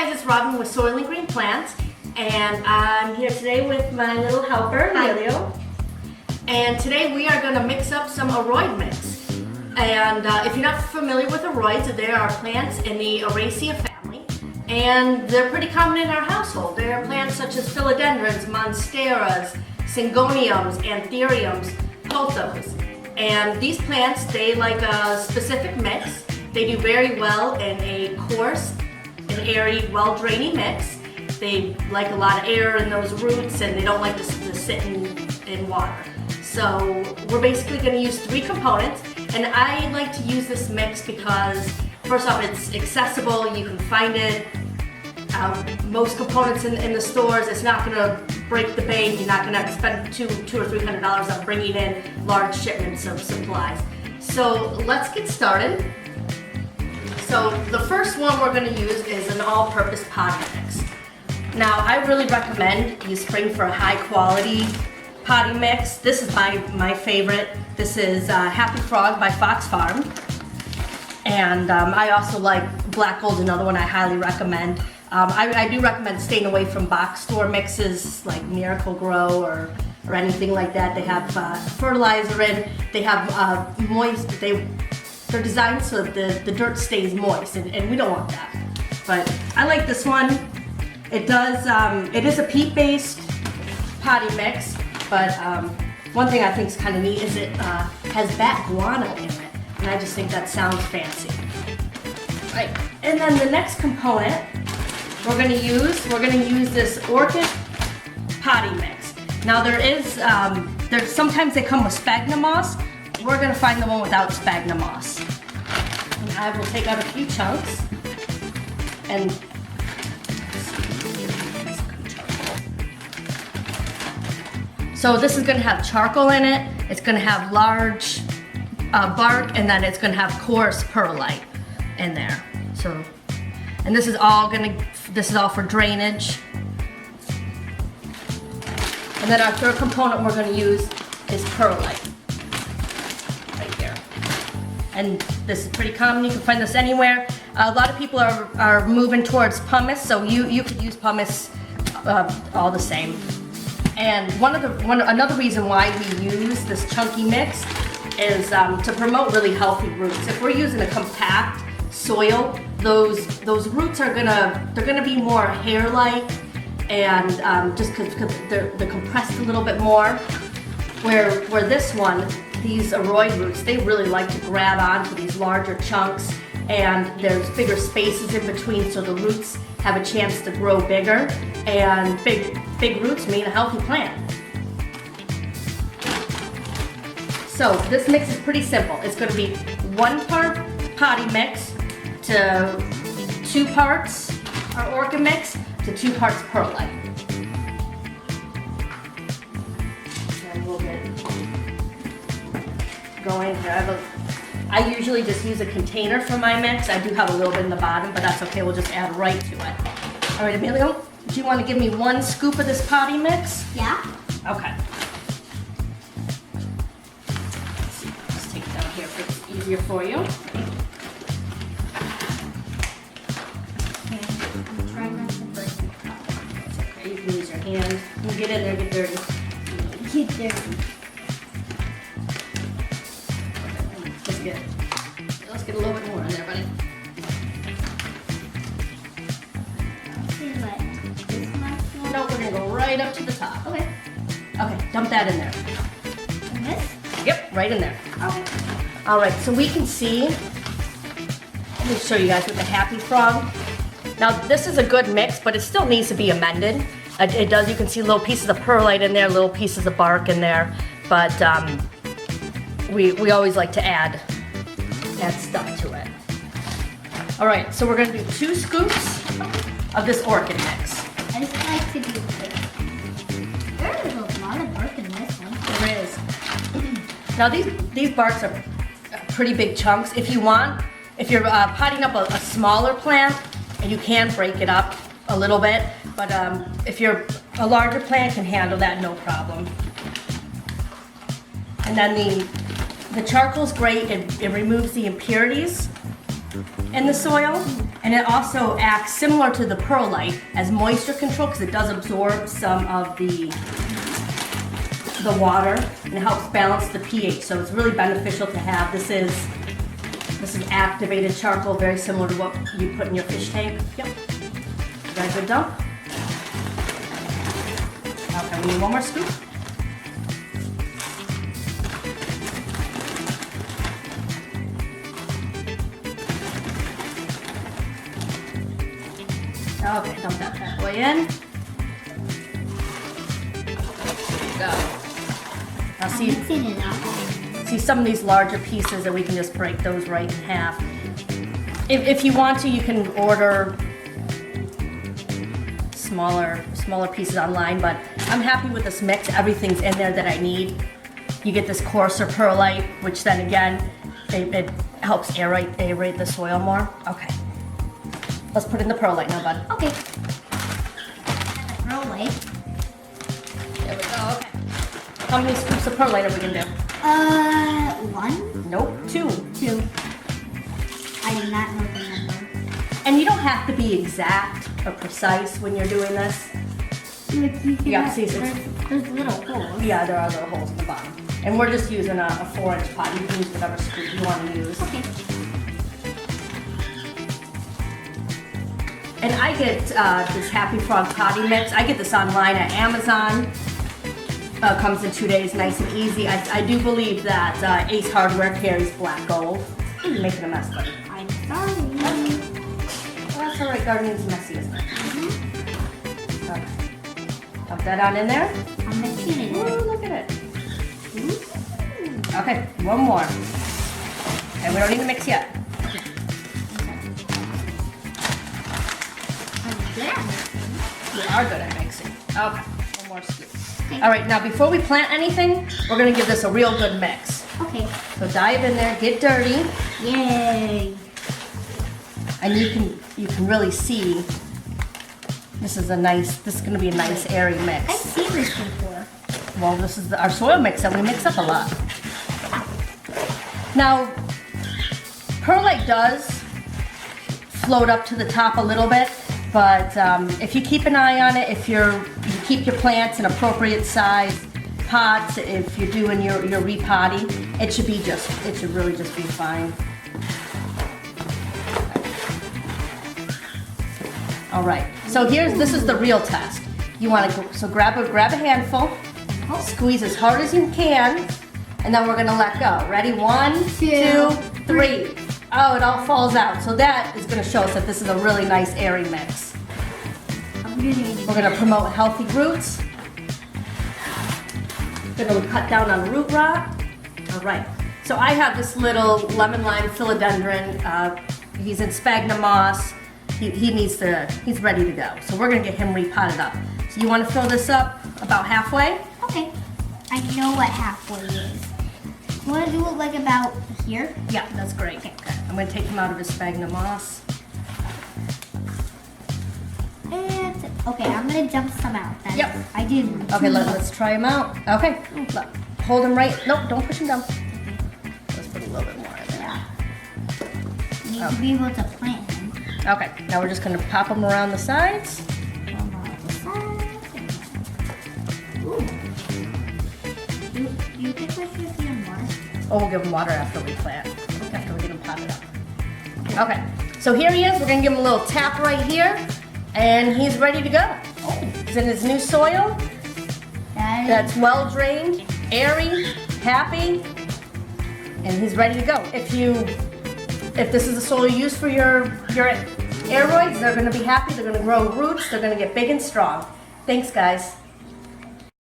guys, it's Robin with Soil and Green Plants, and I'm here today with my little helper, Lelio. And today we are going to mix up some Aroid mix. And if you're not familiar with Aroids, they are plants in the Araceae family, and they're pretty common in our household. They are plants such as philodendrons, monsteras, syngoniums, anthuriums, pothos. And these plants, they like a specific mix. They do very well in a coarse, an airy, well-draining mix. They like a lot of air in those roots, and they don't like to sit in water. So we're basically going to use 3 components, and I like to use this mix because first off, it's accessible. You can find it. Most components in the stores. It's not going to break the bank. You're not going to have to spend $200 or $300 on bringing in large shipments of supplies. So let's get started. So the first one we're going to use is an all-purpose potting mix. Now I really recommend you spring for a high-quality potting mix. This is my favorite. This is Happy Frog by Fox Farm. And I also like Black Gold, another one I highly recommend. I do recommend staying away from box store mixes like Miracle Grow or anything like that. They have fertilizer in. They have moist. They're designed so that the dirt stays moist, and we don't want that. But I like this one. It does. It is a peat-based potting mix, but one thing I think is kind of neat is it has bat guano in it, and I just think that sounds fancy. Right, and then the next component we're going to use this orchid potting mix. Now there's sometimes they come with sphagnum moss. We're going to find the one without sphagnum moss. And I will take out a few chunks and so this is going to have charcoal in it. It's going to have large bark, and then it's going to have coarse perlite in there. So, and this is all for drainage. And then our third component we're going to use is perlite. Right here. And this is pretty common. You can find this anywhere. A lot of people are moving towards pumice, so you could use pumice all the same. And another reason why we use this chunky mix is to promote really healthy roots. If we're using a compact soil, those roots are gonna be more hair-like, and just because they're compressed a little bit more. Where this one, these Aroid roots, they really like to grab onto these larger chunks, and there's bigger spaces in between, so the roots have a chance to grow bigger, and big roots mean a healthy plant. So this mix is pretty simple. It's going to be 1 part potting mix to 2 parts our orchid mix to 2 parts perlite. And we'll get going here. I usually just use a container for my mix. I do have a little bit in the bottom, but that's okay. We'll just add right to it. All right, Emilio, do you want to give me 1 scoop of this potting mix? Yeah. Okay. Let's take it down here if it's easier for you. Okay. Try not to break. It's okay. You can use your hand. You get in there, get dirty. Get dirty. Let's get a little bit more in there, buddy. No, we're gonna go right up to the top. Okay. Okay, dump that in there. And this? Yep, right in there. Okay. All right, so we can see. Let me show you guys with the Happy Frog. Now this is a good mix, but it still needs to be amended. It does. You can see little pieces of perlite in there, little pieces of bark in there, but we always like to add stuff to it. All right, so we're gonna do 2 scoops of this orchid mix. I just like to do this. There is a lot of bark in this one. There is. Now these barks are pretty big chunks. If you're potting up a smaller plant, and you can break it up a little bit, but if you're a larger plant, can handle that no problem. And then the charcoal's great. It removes the impurities in the soil, And it also acts similar to the perlite as moisture control because it does absorb some of the water and it helps balance the pH. So it's really beneficial to have. This is activated charcoal, very similar to what you put in your fish tank. Yep. Is that a good dump? Okay, we need one more scoop. Okay, dump that halfway in. Go. Now see some of these larger pieces that we can just break those right in half. If you want to, you can order smaller pieces online, but I'm happy with this mix. Everything's in there that I need. You get this coarser perlite, which then again, it helps aerate the soil more. Okay. Let's put in the perlite now, bud. Okay. Perlite. There we go, okay. How many scoops of perlite are we gonna do? 1? Nope, 2. 2. I do not know the number. And you don't have to be exact or precise when you're doing this. Yeah, see, there's little holes. Yeah, there are little holes in the bottom. And we're just using a 4-inch pot. You can use whatever scoop you want to use. Okay. And I get this Happy Frog potty mix. I get this online at Amazon. Comes in 2 days, nice and easy. I do believe that Ace Hardware carries black gold. You're making a mess, buddy. I'm sorry. Well, that's all right. Gardening's messy, isn't it? Mm-hmm. Okay. Dump that on in there. I'm mixing it. Ooh, look at it. Ooh. Okay, one more. And we don't need to mix yet. We are good at mixing. Okay, one more scoop. Okay. All right, now before we plant anything, we're gonna give this a real good mix. Okay. So dive in there, get dirty, Yay. and you can really see this is gonna be a nice airy I've mix. seen this before. Well, this is our soil mix that we mix up a lot. Now, perlite does float up to the top a little bit, but if you keep an eye on it, if you keep your plants in appropriate size pots, if you're doing your repotting, it should really just be fine. All right, so this is the real test. You want to grab a handful, squeeze as hard as you can, and then we're gonna let go. Ready? 1, 2, 3. Oh, it all falls out. So that is gonna show us that this is a really nice airy mix. We're gonna promote healthy roots. Gonna cut down on root rot. All right. So I have this little lemon lime philodendron. He's in sphagnum moss. He's ready to go. So we're gonna get him repotted up. So you wanna fill this up about halfway? Okay. I know what halfway is. You want to do it like about here? Yeah, that's great. Okay. I'm gonna take him out of his sphagnum moss. And, okay, I'm gonna dump some out then. Yep. I did. Okay, let's try him out. Okay, hold him right. Nope, don't push him down. Let's put a little bit more in there. Yeah. You need to be able to plant him. Okay, now we're just gonna pop him around the sides. You think we should give him water? Oh, we'll give him water after we plant. After we get him potted up. Okay, so here he is. We're gonna give him a little tap right here, and he's ready to go. He's in his new soil. That's well drained, airy, happy, and he's ready to go. If this is the soil you use for your aroids, they're gonna be happy. They're gonna grow roots. They're gonna get big and strong. Thanks, guys.